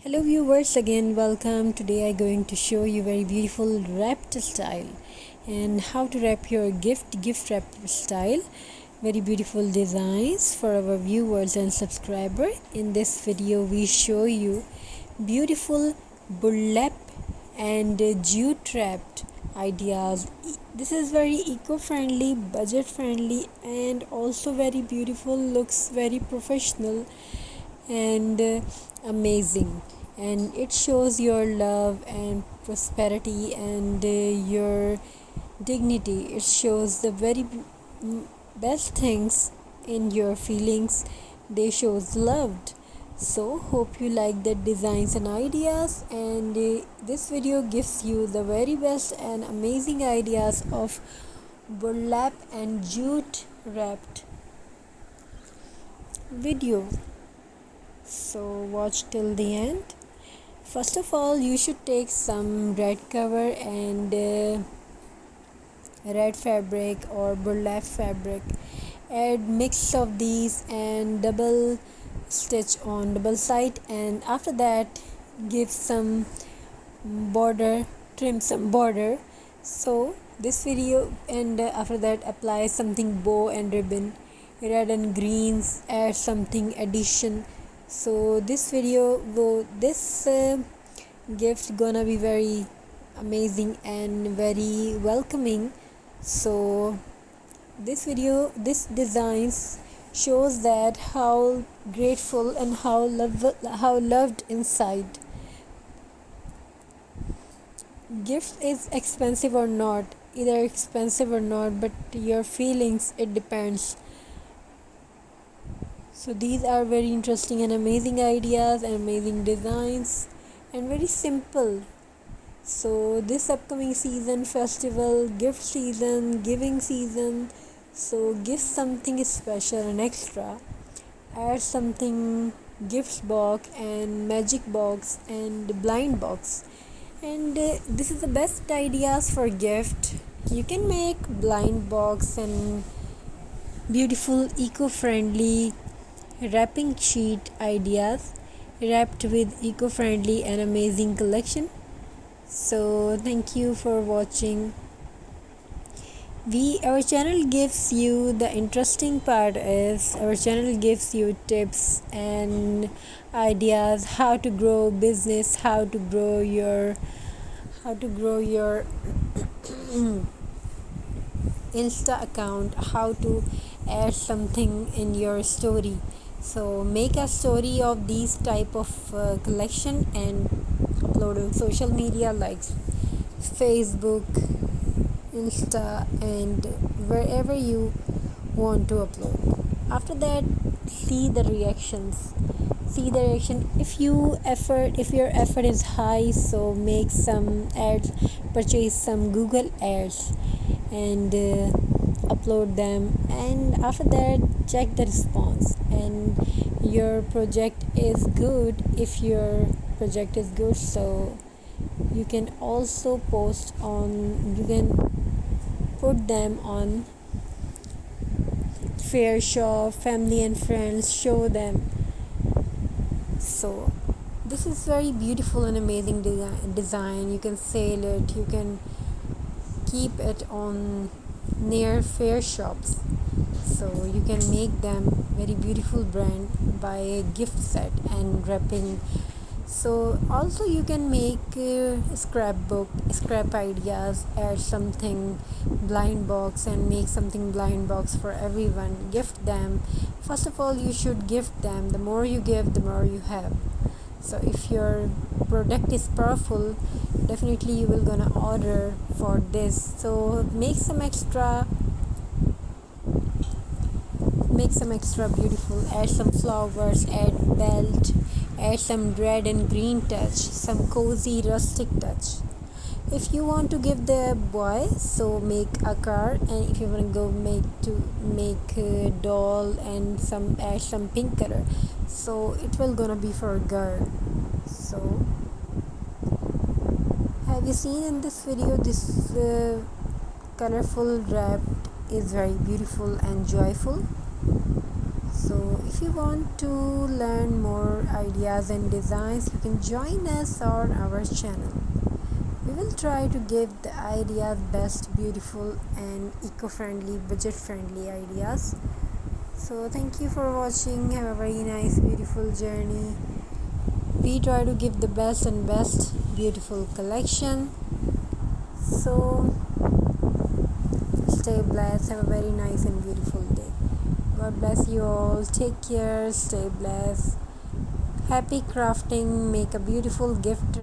Hello viewers, again welcome. Today I'm going to show you very beautiful wrapped style and how to wrap your gift wrap style. Very beautiful designs for our viewers and subscribers. In this video we show you beautiful burlap and jute wrapped ideas. This is very eco-friendly, budget friendly, and also very beautiful, looks very professional and amazing, and it shows your love and prosperity and your dignity. It shows the very best things in your feelings. They shows loved. So hope you like the designs and ideas, and this video gives you the very best and amazing ideas of burlap and jute wrapped video. So watch till the end. First of all, you should take some red cover and red fabric or burlap fabric. Add mix of these and double stitch on double side, and after that give some border, trim some border. So this video, and after that apply something bow and ribbon, red and greens, add something addition. So this video this gift gonna be very amazing and very welcoming. So this designs shows that how grateful and how loved inside. Gift is expensive or not, either expensive or not, but your feelings, it depends. So these are very interesting and amazing ideas and amazing designs and very simple. So this upcoming season, festival, gift season, giving season, so give something special and extra. Add something gift box and magic box and blind box. And this is the best ideas for gift. You can make blind box and beautiful eco-friendly wrapping sheet ideas wrapped with eco-friendly and amazing collection. So thank you for watching. Our channel gives you, the interesting part is our channel gives you tips and ideas how to grow business, how to grow your Insta account, how to add something in your story. So make a story of these type of collection and upload on social media like Facebook, Insta, and wherever you want to upload. After that, see the reactions. If your effort is high, so make some ads, purchase some Google ads and upload them, and after that check the response. And your project is good, if your project is good, so you can also you can put them on fair show, family and friends, show them. So this is very beautiful and amazing design. You can sell it, you can keep it on near fair shops, so you can make them very beautiful brand by a gift set and wrapping. So also you can make scrap ideas, add something blind box and make something blind box for everyone, gift them. First of all, you should gift them. The more you give, the more you have. So if your product is powerful, definitely you will gonna order for this. So make some extra beautiful, add some flowers, add belt, add some red and green touch, some cozy rustic touch. If you want to give the boy, so make a car, and if you want to go make a doll and add some pink color, so it will gonna be for a girl. So have you seen in this video, this colorful wrap is very beautiful and joyful. So if you want to learn more ideas and designs, you can join us on our channel. We will try to give the ideas best, beautiful and eco-friendly, budget-friendly ideas. So thank you for watching. Have a very nice, beautiful journey. We try to give the best and best beautiful collection. So stay blessed. Have a very nice and beautiful day. God bless you all. Take care. Stay blessed. Happy crafting. Make a beautiful gift.